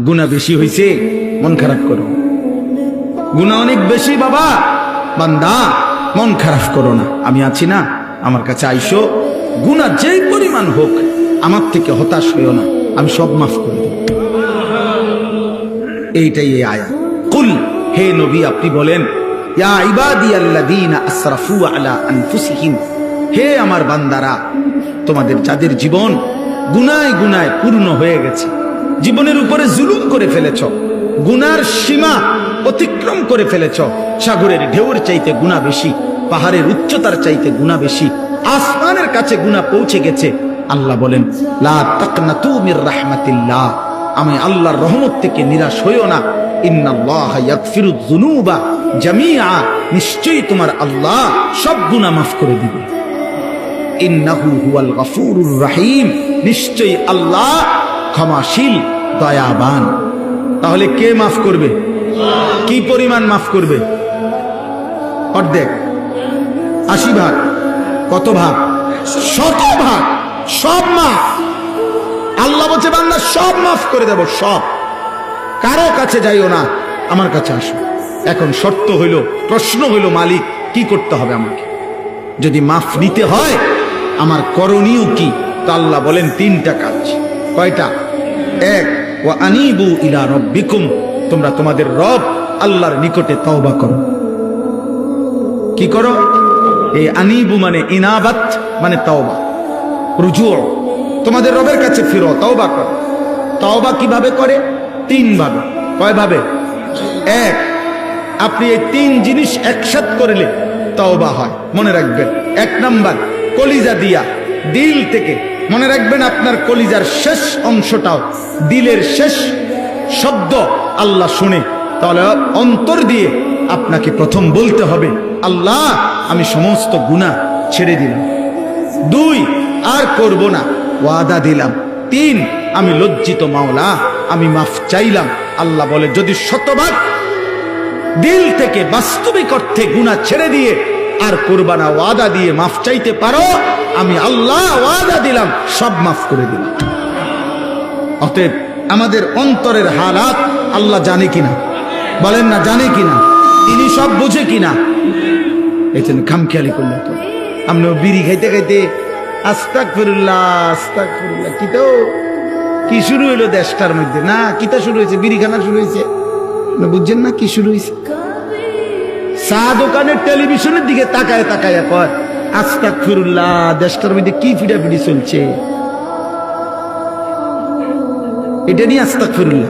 গুনাহ বেশি হইছে, মন খারাপ করো। গুনাহ অনেক বেশি বাবা, বান্দা মন খারাপ করো না, আমি আছি না, আমার কাছে আইসো, গুনাহ যেই পরিমাণ হোক আমার থেকে হতাশ হইও না, আমি সব মাফ করে দেব। এইটাই এই আয়াত। কুল, হে নবী আপনি বলেন, ইয়া ইবাদিয়াল্লাযীনা আসরাফু আলা আনফুসিহিম, হে আমার বান্দারা, তোমাদের যাদের জীবন গুনায় গুনায় পূর্ণ হয়ে গেছে, জীবনের উপরে জুলুম করে ফেলেছ, গুনার সীমা অতিক্রম করে ফেলেছ, সাগরের ঢেউর চাইতে গুনাহ বেশি, পাহাড়ের উচ্চতার চাইতে গুনাহ বেশি, আসমানের কাছে গুনাহ পৌঁছে গেছে। আল্লাহ বলেন, লা তাকনাতু মির রাহমাতিল্লাহ, আমি আল্লাহর রহমত থেকে নিরাশ হইও না। ইন্নাল্লাহা ইয়াগফিরুয যুনুবা জামিআ, নিশ্চয়ই তোমার আল্লাহ সব গুনাহ মাফ করে দিবে। ইন্নাহু হুয়াল গফুরুর রহিম, নিশ্চয়ই আল্লাহ ক্ষমাশীল দয়াবান। তাহলে কে মাফ করবে? কি পরিমাণ মাফ করবে? অর্ধেক, 80 ভাগ, কত ভাগ? 100 ভাগ, সব মাফ। আল্লাহ বলছে বান্দা সব মাফ করে দেব, সব। কারো কাছে যাইও না, আমার কাছে আসো। এখন শর্ত হইল, প্রশ্ন হইল, মালিক কি করতে হবে আমাকে? যদি মাফ নিতে হয় আমার করণীয় কি? তো আল্লাহ বলেন 3টা কাজ। কয়টা? 1, ওয়া আনিবু ইলা রাব্বিকুম, তোমরা তোমাদের রব আল্লাহর নিকটে তওবা করো। কি করো? এই আনিবু মানে ইনাবাত, মানে তওবা, রুজু, তোমাদের রবের কাছে ফিরো, তওবা করো। তওবা কিভাবে করে? 3 ভাবে। কয় ভাবে? 1, আপনি এই 3 জিনিস একসাথ করলে তওবা হয়। মনে রাখবেন, 1 নাম্বার কলিজা দিয়া, দিল থেকে। মনে রাখবেন আপনার কলিজার শেষ অংশটাও, দিলের শেষ শব্দ আল্লাহ শুনে। তাহলে অন্তর দিয়ে আপনাকে প্রথম বলতে হবে, আল্লাহ আমি সমস্ত গুনাহ ছেড়ে দিলাম। 2, আর করব না, ওয়াদা দিলাম। 3, আমি লজ্জিত মাওলা, আমি মাফ চাইলাম। আল্লাহ বলে, যদি 100 দিল থেকে বাস্তবিক অর্থে গুনাহ ছেড়ে দিয়ে আর করবা না, ওয়াদা দিয়ে মাফ চাইতে পারো, আমি আল্লাহ ওয়াদা দিলাম সব মাফ করে দিলাম। অতএব আমাদের অন্তরের হালাত আল্লাহ জানে কিনা? বলেন না, জানে কিনা? তিনি সব বুঝে কিনা? এই জন্য খামখেয়ালি করলে তো আমরা বিড়ি খাইতে খাইতে আস্তাগফিরুল্লাহ আস্তাগফিরুল্লাহ, কি তো কি শুরু হইলো দেশটার মধ্যে? না, কিতা শুরু হয়েছে? বিড়ি খানা শুরু হয়েছে। বুঝছেন না কি শুরু হয়েছে? চা দোকানের টেলিভিশনের দিকে তাকায় তাকায় কয় আস্তাগফিরুল্লাহ, দেশটার মধ্যে কি ফিডাফিডি চলছে, এটা নিয়ে আস্তাগফিরুল্লাহ।